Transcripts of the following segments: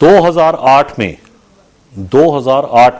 2008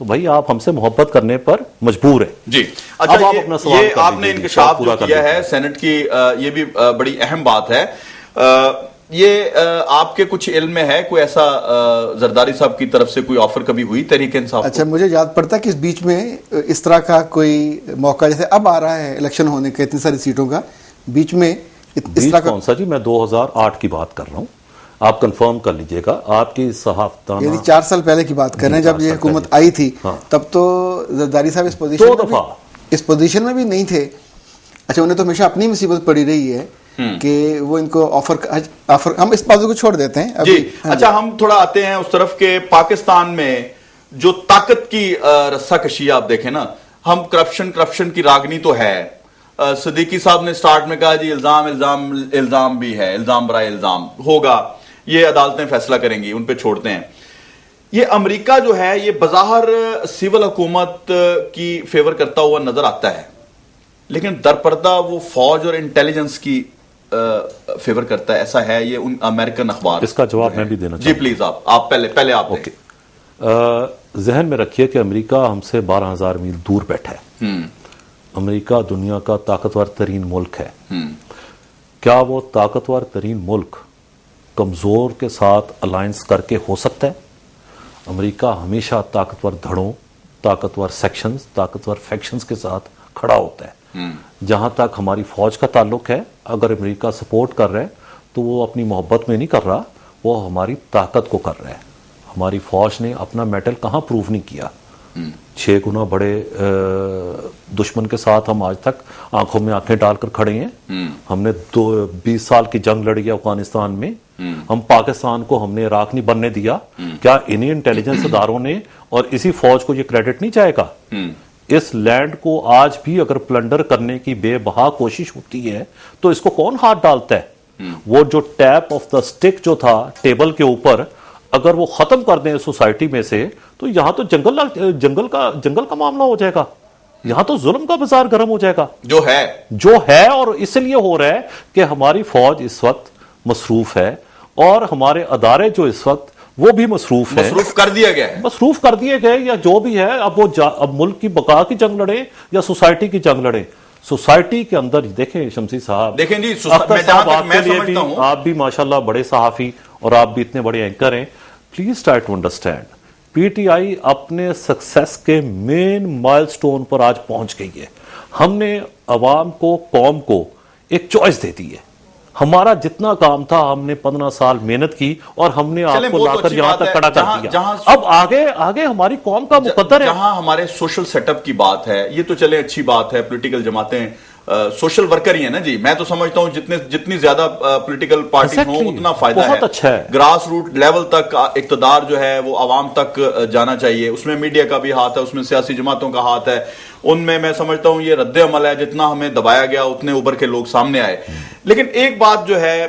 تو بھائی آپ ہم سے محبت کرنے پر مجبور ہیں. جی اچھا، یہ آپ نے انکشاف جو کیا ہے سینٹ کی، یہ بھی بڑی اہم بات ہے. یہ آپ کے کچھ علم میں ہے کوئی ایسا زرداری صاحب کی طرف سے کوئی آفر کبھی ہوئی تحریک انصاف؟ اچھا، مجھے یاد پڑتا ہے کہ اس بیچ میں اس طرح کا کوئی موقع جیسے اب آ رہا ہے الیکشن ہونے کا اتنی ساری سیٹوں کا، بیچ میں اس طرح کا کون سا جی؟ میں 2008 کی بات کر رہا ہوں، آپ کنفرم کر لیجئے گا. آپ کی صحافتانہ یعنی 4 سال پہلے کی بات کر رہے ہیں جب یہ حکومت آئی تھی، تب تو زرداری صاحب اس پوزیشن میں بھی نہیں تھے. اچھا، انہیں تو ہمیشہ اپنی مصیبت پڑی رہی ہے کہ وہ ان کو آفر ہم اس باتوں کو چھوڑ دیتے ہیں. جی اچھا، ہم تھوڑا آتے ہیں اس طرف کہ پاکستان میں جو طاقت کی رسہ کشی آپ دیکھیں نا، ہم کرپشن کی راگنی تو ہے. صدیقی صاحب نے سٹارٹ میں کہا جی الزام بھی ہے، الزام برائے الزام ہوگا، یہ عدالتیں فیصلہ کریں گی، ان پہ چھوڑتے ہیں. یہ امریکہ جو ہے یہ بظاہر سول حکومت کی فیور کرتا ہوا نظر آتا ہے، لیکن در پردہ وہ فوج اور انٹیلیجنس کی فیور کرتا ہے. ایسا ہے یہ ان امریکن اخبار. اس کا جواب میں بھی دینا چاہوں. جی پلیز آپ پہلے آپ اوکے. ذہن میں رکھیے کہ امریکہ ہم سے 12,000 میل دور بیٹھا ہے. امریکہ دنیا کا طاقتور ترین ملک ہے. کیا وہ طاقتور ترین ملک کمزور کے ساتھ الائنس کر کے ہو سکتا ہے؟ امریکہ ہمیشہ طاقتور دھڑوں، طاقتور سیکشنز، طاقتور فیکشنز کے ساتھ کھڑا ہوتا ہے. جہاں تک ہماری فوج کا تعلق ہے، اگر امریکہ سپورٹ کر رہا ہے تو وہ اپنی محبت میں نہیں کر رہا، وہ ہماری طاقت کو کر رہا ہے. ہماری فوج نے اپنا میٹل کہاں پروف نہیں کیا. 6 گنا بڑے دشمن کے ساتھ ہم آج تک آنکھوں میں آنکھیں ڈال کر کھڑے ہیں. ہم نے 20 سال کی جنگ لڑی ہے افغانستان میں. ہم پاکستان کو ہم نے عراق نہیں بننے دیا. کیا انہی انٹیلیجنس اداروں نے اور اسی فوج کو یہ کریڈٹ نہیں جائے گا؟ اس لینڈ کو آج بھی اگر پلنڈر کرنے کی بے بہا کوشش ہوتی ہے تو اس کو کون ہاتھ ڈالتا ہے؟ وہ جو ٹیپ آف دا سٹک جو تھا ٹیبل کے اوپر، اگر وہ ختم کر دیں سوسائٹی میں سے تو یہاں تو جنگل کا معاملہ ہو جائے گا. یہاں تو ظلم کا بازار گرم ہو جائے گا جو ہے. اور اس لیے ہو رہا ہے کہ ہماری فوج اس وقت مصروف ہے اور ہمارے ادارے جو اس وقت وہ بھی مصروف کر دیے گئے یا جو بھی ہے. اب ملک کی بقا کی جنگ لڑے یا سوسائٹی کی جنگ لڑے. سوسائٹی کے اندر دیکھیں شمسی صاحب، دیکھیں جی آپ بھی ماشاءاللہ بڑے صحافی اور آپ بھی اتنے بڑے اینکر ہیں. Please try to understand, P T I اپنے سکسیس کے مین مائل سٹون پر آج پہنچ گئی ہے. ہم نے عوام کو، قوم کو ایک چوائس دے دی ہے. ہمارا جتنا کام تھا ہم نے 15 سال محنت کی اور ہم نے آپ کو لا کر یہاں تک کھڑا کر دیا. اب آگے ہماری قوم کا مقدر ہے. جہاں ہمارے سوشل سیٹ اپ کی بات ہے، یہ تو چلے اچھی بات ہے. پولیٹیکل جماعتیں سوشل ورکر ہی ہیں نا جی. میں تو سمجھتا ہوں جتنی زیادہ پولیٹیکل پارٹی ہوں اتنا فائدہ ہے. بہت اچھا ہے. گراس روٹ لیول تک اقتدار جو ہے وہ عوام تک جانا چاہیے. اس میں میڈیا کا بھی ہاتھ ہے، اس میں سیاسی جماعتوں کا ہاتھ ہے. ان میں سمجھتا ہوں یہ رد عمل ہے. جتنا ہمیں دبایا گیا اتنے ابھر کے لوگ سامنے آئے. لیکن ایک بات جو ہے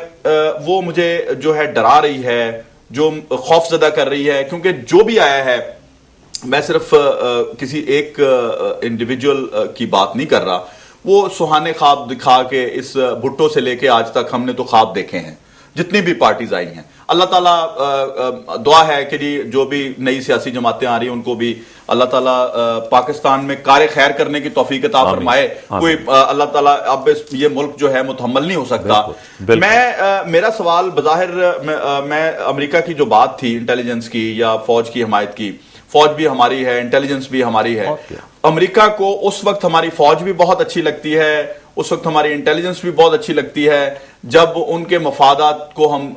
وہ مجھے جو ہے ڈرا رہی ہے، جو خوف زدہ کر رہی ہے، کیونکہ جو بھی آیا ہے، میں صرف کسی ایک انڈیویجول کی بات نہیں کر رہا. وہ سہانے خواب دکھا کے اس بھٹو سے لے کے آج تک ہم نے تو خواب دیکھے ہیں جتنی بھی پارٹیز آئی ہیں. اللہ تعالیٰ دعا ہے کہ جی جو بھی نئی سیاسی جماعتیں آ رہی ہیں ان کو بھی اللہ تعالیٰ پاکستان میں کار خیر کرنے کی توفیق عطا فرمائے. کوئی اللہ تعالیٰ اب یہ ملک جو ہے متحمل نہیں ہو سکتا. میرا سوال بظاہر میں امریکہ کی جو بات تھی انٹیلیجنس کی یا فوج کی حمایت کی، فوج بھی ہماری ہے، انٹیلیجنس بھی ہماری ہے. امریکہ کو اس وقت ہماری فوج بھی بہت اچھی لگتی ہے، اس وقت ہماری انٹیلیجنس بھی بہت اچھی لگتی ہے جب ان کے مفادات کو ہم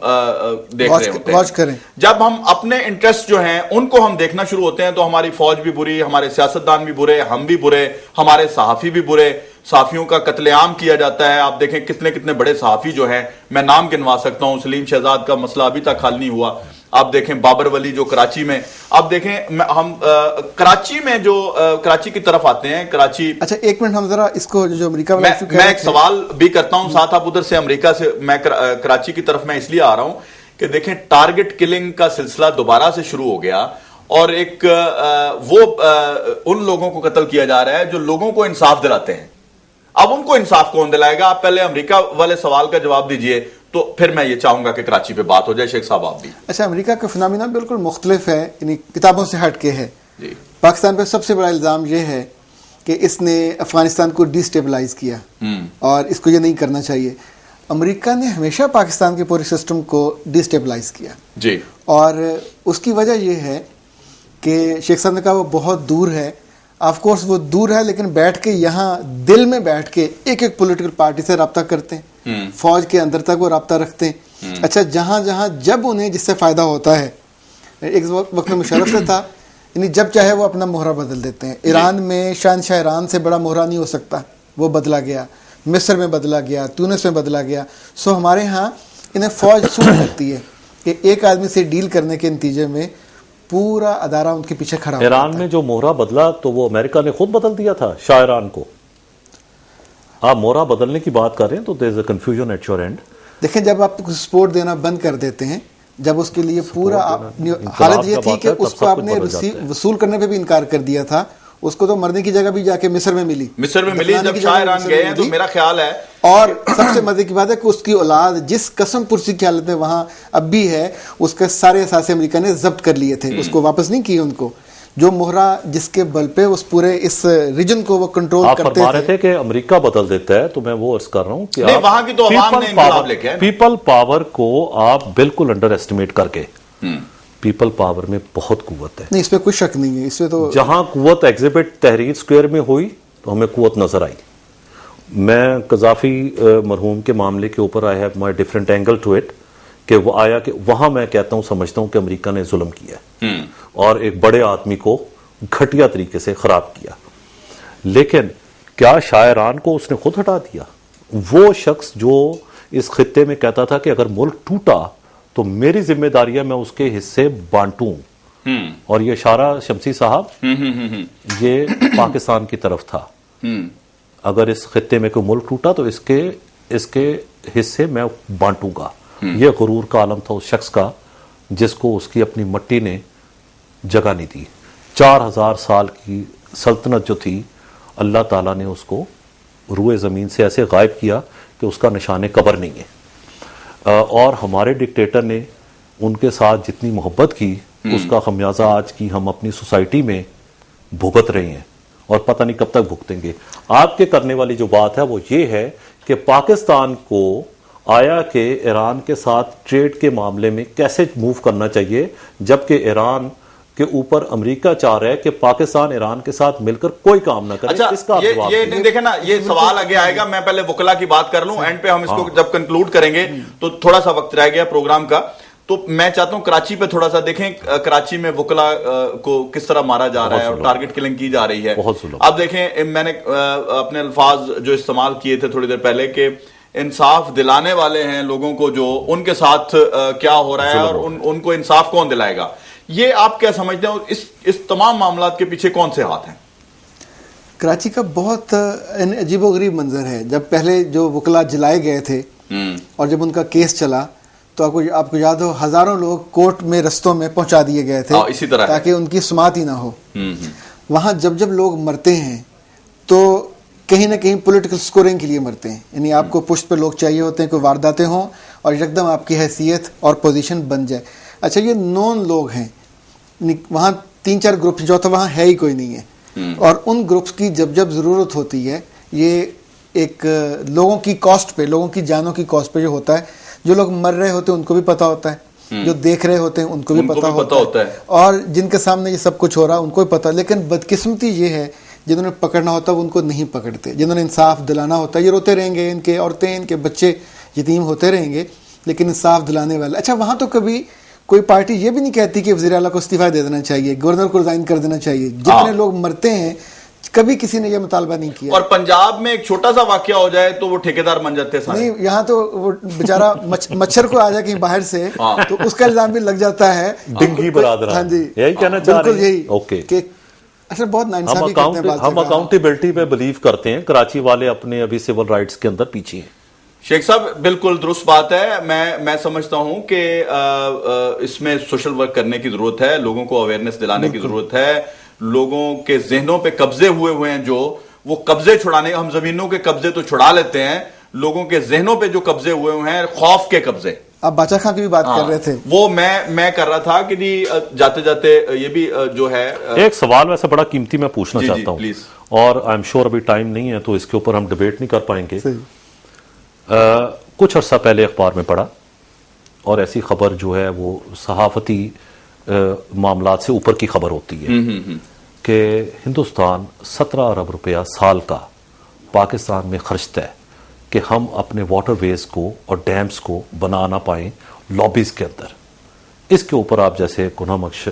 دیکھ رہے ہوتے ہیں. جب ہم اپنے انٹرسٹ جو ہیں ان کو ہم دیکھنا شروع ہوتے ہیں تو ہماری فوج بھی بری، ہمارے سیاستدان بھی برے، ہم بھی برے، ہمارے صحافی بھی برے. صحافیوں کا قتل عام کیا جاتا ہے. آپ دیکھیں کتنے بڑے صحافی جو ہیں، میں نام گنوا سکتا ہوں. سلیم شہزاد کا مسئلہ ابھی تک حل نہیں ہوا. آپ دیکھیں بابر ولی جو کراچی میں، آپ دیکھیں ہم کراچی میں جو کراچی کی طرف آتے ہیں کراچی. اچھا ایک منٹ، ہم ذرا اس کو جو امریکہ میں ایک سوال بھی کرتا ہوں ساتھ. آپ ادھر سے امریکہ سے، میں کراچی کی طرف میں اس لیے آ رہا ہوں کہ دیکھیں ٹارگٹ کلنگ کا سلسلہ دوبارہ سے شروع ہو گیا اور ایک وہ ان لوگوں کو قتل کیا جا رہا ہے جو لوگوں کو انصاف دلاتے ہیں. اب ان کو انصاف کون دلائے گا؟ آپ پہلے امریکہ والے سوال کا جواب دیجئے تو پھر میں یہ چاہوں گا کہ کراچی پہ بات ہو جائے. شیخ صاحب آپ بھی. اچھا امریکہ کا فنامنا بالکل مختلف ہے، یعنی کتابوں سے ہٹ کے ہے. پاکستان پہ سب سے بڑا الزام یہ ہے کہ اس نے افغانستان کو ڈی اسٹیبلائز کیا اور اس کو یہ نہیں کرنا چاہیے. امریکہ نے ہمیشہ پاکستان کے پورے سسٹم کو ڈی اسٹیبلائز کیا جی, اور اس کی وجہ یہ ہے کہ شیخ صاحب نے کہا وہ بہت دور ہے. آف کورس وہ دور ہے, لیکن بیٹھ کے یہاں دل میں بیٹھ کے ایک ایک پولیٹیکل پارٹی سے رابطہ کرتے ہیں, فوج کے اندر تک وہ رابطہ رکھتے ہیں. اچھا, جہاں جہاں جب انہیں جس سے فائدہ ہوتا ہے, ایک وقت میں مشرف سے تھا, یعنی جب چاہے وہ اپنا مہرہ بدل دیتے ہیں. ایران میں شہنشاہ ایران سے بڑا مہرہ نہیں ہو سکتا, وہ بدلا گیا. مصر میں بدلا گیا, تونس میں بدلا گیا. سو ہمارے ہاں انہیں فوج سوٹ کرتی ہے کہ ایک آدمی سے ڈیل کرنے کے نتیجے میں پورا ادارہ ان کے پیچھے کھڑا ہو. ایران میں جو مہرہ بدلا تو وہ امریکہ نے خود بدل دیا تھا شاہ ایران کو. آپ مہرہ بدلنے کی بات کر رہے ہیں تو there is a confusion at your end. دیکھیں, جب آپ سپورٹ دینا بند کر دیتے ہیں, جب اس کے لیے پورا حالت یہ تھی کہ اس کو آپ نے وصول کرنے پہ بھی انکار کر دیا تھا, اس کو تو مرنے کی جگہ بھی جا کے مصر میں ملی. جب شاہ ایران گئے ہیں تو میرا خیال ہے, اور سب سے مزے کی بات ہے کہ اس کی اولاد جس قسم پرسی کی حالت میں وہاں اب بھی ہے, اس کے سارے اثاثے امریکہ نے ضبط کر لیے تھے, اس کو واپس نہیں کیے. ان کو جو مہرہ جس کے بل پہ اس پورے اس ریجن کو وہ کنٹرول کرتے تھے. آپ فرما رہے تھے کہ امریکہ بدل دیتا ہے, تو میں وہ عرض کر رہا ہوں کہ وہاں کی تو عوام نے انقلاب لے کے, پیپل پاور کو آپ بالکل انڈر ایسٹیمیٹ کر کے, پیپل پاور میں بہت قوت ہے. نہیں, اس پہ کوئی شک نہیں ہے. اس پہ تو جہاں قوت ایگزیبٹ تحریر اسکوئر میں ہوئی تو ہمیں قوت نظر آئی. میں قذافی مرحوم کے معاملے کے اوپر I have my different angle to it, کہ وہ آیا کہ وہاں میں کہتا ہوں, سمجھتا ہوں کہ امریکہ نے ظلم کیا اور ایک بڑے آدمی کو گھٹیا طریقے سے خراب کیا. لیکن کیا شاہ ایران کو اس نے خود ہٹا دیا؟ وہ شخص جو اس خطے میں کہتا تھا کہ اگر ملک ٹوٹا تو میری ذمہ داری ہے میں اس کے حصے بانٹوں, اور یہ اشارہ شمسی صاحب یہ پاکستان کی طرف تھا. اگر اس خطے میں کوئی ملک ٹوٹا تو اس کے حصے میں بانٹوں گا. یہ غرور کا عالم تھا اس شخص کا جس کو اس کی اپنی مٹی نے جگہ نہیں دی. 4000 سال کی سلطنت جو تھی, اللہ تعالیٰ نے اس کو روئے زمین سے ایسے غائب کیا کہ اس کا نشان قبر نہیں ہے. اور ہمارے ڈکٹیٹر نے ان کے ساتھ جتنی محبت کی, اس کا خمیازہ آج کی ہم اپنی سوسائٹی میں بھگت رہے ہیں, اور پتہ نہیں کب تک بھگتیں گے. آپ کے کرنے والی جو بات ہے وہ یہ ہے کہ پاکستان کو آیا کہ ایران کے ساتھ ٹریڈ کے معاملے میں کیسے موو کرنا چاہیے, جبکہ ایران کے اوپر امریکہ چاہ رہا ہے کہ پاکستان ایران کے ساتھ مل کر کوئی کام نہ کرے. اس کا یہ دیکھیں نا, یہ سوال آگے آئے گا. میں پہلے وکلا کی بات کر لوں, اینڈ پہ ہم اس کو جب کنکلوڈ کریں گے تو تھوڑا سا وقت رہ گیا پروگرام کا, تو میں چاہتا ہوں کراچی پہ تھوڑا سا دیکھیں. کراچی میں وکلا کو کس طرح مارا جا رہا ہے اور ٹارگٹ کلنگ کی جا رہی ہے. اب دیکھیں, میں نے اپنے الفاظ جو استعمال کیے تھے تھوڑی دیر پہلے کہ انصاف دلانے والے ہیں لوگوں کو, جو ان کے ساتھ کیا ہو رہا ہے اور ان کو انصاف کون دلائے گا. یہ آپ کیا سمجھتے ہیں, اس تمام معاملات کے پیچھے کون سے ہاتھ ہیں؟ کراچی کا بہت عجیب و غریب منظر ہے. جب پہلے جو وکلا جلائے گئے تھے اور جب ان کا کیس چلا تو آپ کو یاد ہو ہزاروں لوگ کورٹ میں رستوں میں پہنچا دیے گئے تھے اسی طرح تاکہ ان کی سماعت ہی نہ ہو. وہاں جب لوگ مرتے ہیں تو کہیں نہ کہیں پولیٹیکل سکورنگ کے لیے مرتے ہیں, یعنی آپ کو پشت پہ لوگ چاہیے ہوتے ہیں, کوئی وارداتیں ہوں اور یکدم آپ کی حیثیت اور پوزیشن بن جائے. اچھا, یہ نون لوگ ہیں, وہاں 3-4 گروپ جو تھا وہاں ہے ہی کوئی نہیں ہے, اور ان گروپس کی جب ضرورت ہوتی ہے, یہ ایک لوگوں کی کاسٹ پہ, لوگوں کی جانوں کی کاسٹ پہ جو ہوتا ہے, جو لوگ مر رہے ہوتے ہیں ان کو بھی پتا ہوتا ہے, جو دیکھ رہے ہوتے ہیں ان کو بھی پتا ہوتا ہے, اور جن کے سامنے یہ سب کچھ ہو رہا ہے ان کو بھی پتا. لیکن بدقسمتی یہ ہے جنہوں نے پکڑنا ہوتا ہے وہ ان کو نہیں پکڑتے, جنہوں نے انصاف دلانا ہوتا ہے یہ روتے رہیں گے, ان کے عورتیں ان کے بچے یتیم ہوتے رہیں گے, لیکن انصاف دلانے والے. اچھا, وہاں تو کبھی کوئی پارٹی یہ بھی نہیں کہتی کہ وزیر اعلیٰ کو استعفیٰ دے دینا چاہیے, گورنر کو ریزائن کر دینا چاہیے. جتنے لوگ مرتے ہیں کبھی کسی نے یہ مطالبہ نہیں کیا. اور پنجاب میں ایک چھوٹا سا واقعہ ہو جائے تو وہ ٹھیکیدار بن جاتے ہیں. نہیں, یہاں تو وہ بیچارہ مچھر کو آ جائے کہیں باہر سے تو اس کا الزام بھی لگ جاتا ہے. ڈنگی برادر, ہاں جی, یہی کہنا چاہ رہے ہیں. بالکل یہی. اوکے, اچھا, بہت ناانصافی کرتے ہیں. ہم اکاؤنٹیبلٹی پہ بلیو کرتے ہیں. کراچی والے اپنے ابھی سول رائٹس کے اندر پیچھے ہیں. شیخ صاحب بالکل درست بات ہے. میں سمجھتا ہوں کہ اس میں سوشل ورک کرنے کی ضرورت ہے, لوگوں کو اویئرنیس دلانے کی ضرورت ہے. لوگوں کے ذہنوں پہ قبضے ہوئے ہیں, جو وہ قبضے چھڑانے, ہم زمینوں کے قبضے تو چھڑا لیتے ہیں, لوگوں کے ذہنوں پہ جو قبضے ہوئے ہیں خوف کے قبضے, آپ باچا خان کی بھی بات کر رہے تھے. وہ میں کر رہا تھا کہ جی جاتے جاتے یہ بھی جو ہے ایک سوال ویسے بڑا قیمتی میں پوچھنا چاہتا ہوں, اور آئی ایم شیور ابھی ٹائم نہیں ہے تو اس کے اوپر ہم ڈیبیٹ نہیں کر پائیں گے. کچھ عرصہ پہلے اخبار میں پڑھا, اور ایسی خبر جو ہے وہ صحافتی معاملات سے اوپر کی خبر ہوتی ہے کہ ہندوستان 17 ارب روپیہ سال کا پاکستان میں خرچتا ہے کہ ہم اپنے واٹر ویز کو اور ڈیمز کو بنا نہ پائیں لابیز کے اندر. اس کے اوپر آپ جیسے گناہ مکش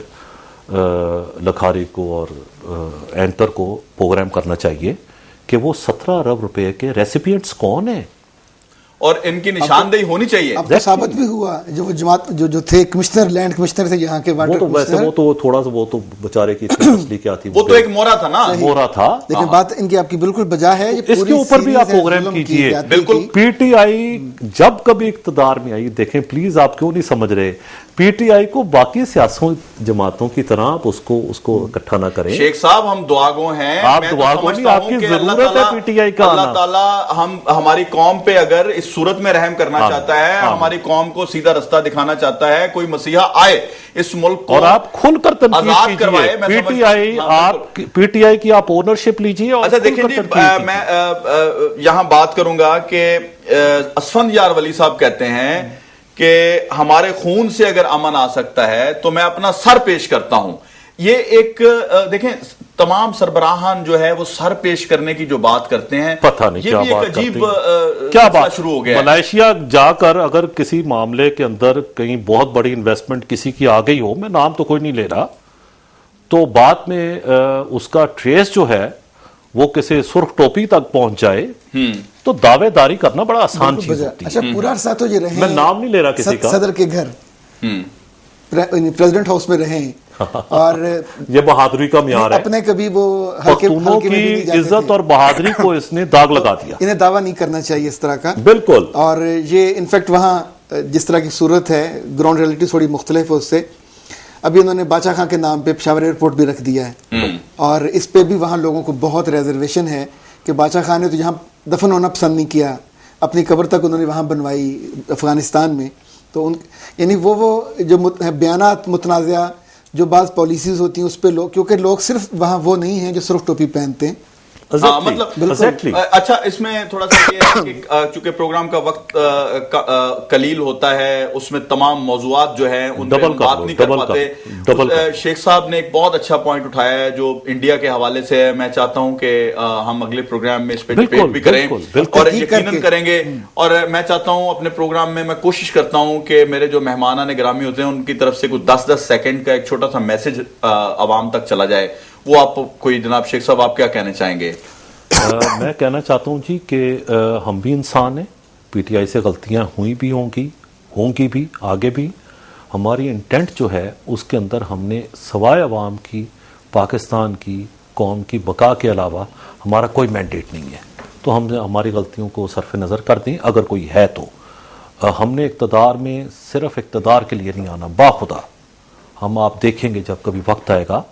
لکھاری کو اور اینکر کو پروگرام کرنا چاہیے کہ وہ 17 ارب روپے کے ریسیپینٹس کون ہیں, اور ان کی نشاندہی ہونی چاہیے. اب تو ثابت بھی ہوا جو جماعت جو تھے کمشنر, لینڈ کمشنر تھے یہاں کے, وہ تو ویسے وہ تو تھوڑا سا وہ تو بیچارے کی اصلی کیا تھی, وہ تو ایک مورا تھا نا, مورا تھا. لیکن بات ان کی آپ کی بالکل بجا ہے, اس کے اوپر بھی آپ پروگرام کیجئے. بالکل پی ٹی آئی جب کبھی اقتدار میں آئی, دیکھیں پلیز آپ کیوں نہیں سمجھ رہے, پی ٹی آئی کو باقی سیاسی جماعتوں کی طرح آپ اس کو اکٹھا نہ کریں. شیخ صاحب ہم دعاگو ہیں, آپ دعاگو نہیں, آپ کی ضرورت ہے پی ٹی آئی کا. اللہ تعالیٰ ہماری قوم پہ اگر اس صورت میں رحم کرنا چاہتا ہے, ہماری قوم کو سیدھا رستہ دکھانا چاہتا ہے, کوئی مسیحا آئے اس ملک کو اور آپ کھل کر تنقید کیجئے. پی ٹی آئی آپ پی ٹی آئی کی آپ اونرشپ لیجئے. اچھا دیکھیں جی, میں یہاں بات کروں گا کہ اسفند یار ولی صاحب کہتے ہیں کہ ہمارے خون سے اگر امن آ سکتا ہے تو میں اپنا سر پیش کرتا ہوں. یہ ایک دیکھیں تمام سربراہان جو ہے وہ سر پیش کرنے کی جو بات کرتے ہیں, پتہ نہیں یہ بھی ایک عجیب کیا بات شروع ہو گیا. ملائیشیا جا کر اگر کسی معاملے کے اندر کہیں بہت بڑی انویسٹمنٹ کسی کی آ گئی ہو, میں نام تو کوئی نہیں لے رہا, تو بعد میں اس کا ٹریس جو ہے وہ کسی سرخ ٹوپی تک پہنچ جائے تو دعوے داری کرنا بڑا آسان چیز ہوتی ہے. اچھا پورا عرصہ تو یہ رہے, میں نام نہیں لے رہا کسی کا, صدر کے گھر, پریزیڈنٹ ہاؤس میں رہیں, اور یہ بہادری کا معیار ہے. اپنے کبھی وہ پختونوں کی عزت اور بہادری کو اس نے داغ لگا دیا. انہیں دعویٰ نہیں کرنا چاہیے اس طرح کا. بالکل. اور یہ انفیکٹ وہاں جس طرح کی صورت ہے, گراؤنڈ ریئلٹی تھوڑی مختلف ہے اس سے. ابھی انہوں نے باچا خان کے نام پہ پشاور ایئرپورٹ بھی رکھ دیا ہے, اور اس پہ بھی وہاں لوگوں کو بہت ریزرویشن ہے کہ باچا خان نے تو یہاں دفن ہونا پسند نہیں کیا, اپنی قبر تک انہوں نے وہاں بنوائی افغانستان میں. تو یعنی وہ جو بیانات متنازعہ جو بعض پالیسیز ہوتی ہیں اس پہ لوگ, کیونکہ لوگ صرف وہاں وہ نہیں ہیں جو سرخ ٹوپی پہنتے ہیں. مطلب اچھا اس میں تھوڑا سا یہ ہے کہ چونکہ پروگرام کا وقت قلیل ہوتا ہے, اس میں تمام موضوعات جو ہیں ان پر بات نہیں کر پاتے. شیخ صاحب نے ایک بہت اچھا پوائنٹ اٹھایا ہے جو انڈیا کے حوالے سے ہے. میں چاہتا ہوں کہ ہم اگلے پروگرام میں اس پہ ڈیبیٹ بھی کریں, اور یقیناً کریں گے. اور میں چاہتا ہوں اپنے پروگرام میں کوشش کرتا ہوں کہ میرے جو مہمانان گرامی ہوتے ہیں ان کی طرف سے کچھ 10-10 سیکنڈ کا ایک چھوٹا سا میسج عوام تک چلا جائے. وہ آپ کوئی جناب شیخ صاحب آپ کیا کہنا چاہیں گے؟ میں کہنا چاہتا ہوں جی کہ ہم بھی انسان ہیں, پی ٹی آئی سے غلطیاں ہوئی بھی ہوں گی بھی, آگے بھی. ہماری انٹینٹ جو ہے اس کے اندر ہم نے سوائے عوام کی, پاکستان کی قوم کی بقا کے علاوہ ہمارا کوئی مینڈیٹ نہیں ہے. تو ہم ہماری غلطیوں کو صرف نظر کر دیں اگر کوئی ہے تو. ہم نے اقتدار میں صرف اقتدار کے لیے نہیں آنا, باخدا ہم آپ دیکھیں گے جب کبھی وقت آئے گا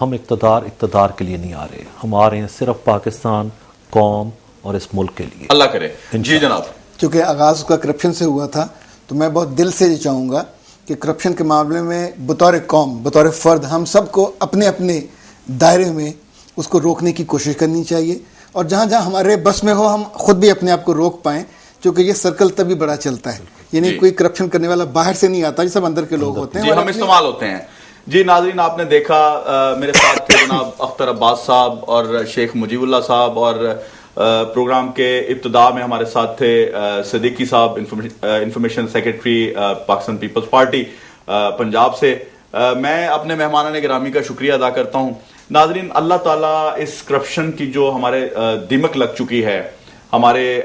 ہم اقتدار کے لیے نہیں آ رہے, ہم آ رہے ہیں صرف پاکستان قوم اور اس ملک کے لیے. اللہ کرے. جی جناب. چونکہ آغاز کا کرپشن سے ہوا تھا تو میں بہت دل سے یہ چاہوں گا کہ کرپشن کے معاملے میں بطور قوم, بطور فرد, ہم سب کو اپنے اپنے دائرے میں اس کو روکنے کی کوشش کرنی چاہیے, اور جہاں جہاں ہمارے بس میں ہو ہم خود بھی اپنے آپ کو روک پائیں, کیونکہ یہ سرکل تبھی بڑا چلتا ہے. یعنی کوئی کرپشن کرنے والا باہر سے نہیں آتا, یہ سب اندر کے لوگ ہوتے ہیں, ہم استعمال ہوتے ہیں. جی ناظرین, آپ نے دیکھا میرے ساتھ تھے جناب اختر عباس صاحب اور شیخ مجیب اللہ صاحب, اور پروگرام کے ابتدا میں ہمارے ساتھ تھے صدیقی صاحب, انفارمیشن سیکرٹری پاکستان پیپلز پارٹی پنجاب سے. میں اپنے مہمانان گرامی کا شکریہ ادا کرتا ہوں. ناظرین, اللہ تعالیٰ اس کرپشن کی جو ہمارے دیمک لگ چکی ہے, ہمارے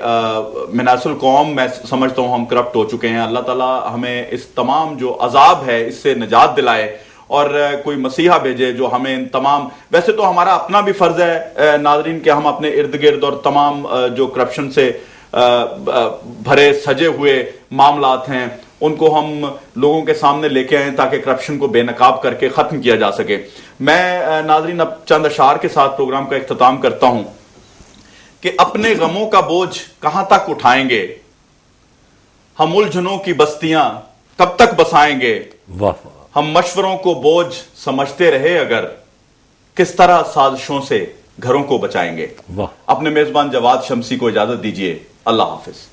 مناصل قوم میں سمجھتا ہوں ہم کرپٹ ہو چکے ہیں, اللہ تعالیٰ ہمیں اس تمام جو عذاب ہے اس سے نجات دلائے, اور کوئی مسیحا بھیجے جو ہمیں ان تمام, ویسے تو ہمارا اپنا بھی فرض ہے ناظرین کہ ہم اپنے ارد گرد اور تمام جو کرپشن سے بھرے سجے ہوئے معاملات ہیں ان کو ہم لوگوں کے سامنے لے کے آئیں تاکہ کرپشن کو بے نقاب کر کے ختم کیا جا سکے. میں ناظرین اب چند اشعار کے ساتھ پروگرام کا اختتام کرتا ہوں کہ اپنے غموں کا بوجھ کہاں تک اٹھائیں گے, ہم الجھنوں کی بستیاں کب تک بسائیں گے, واہ ہم مشوروں کو بوجھ سمجھتے رہے اگر, کس طرح سازشوں سے گھروں کو بچائیں گے. واہ. اپنے میزبان جواد شمسی کو اجازت دیجیے, اللہ حافظ.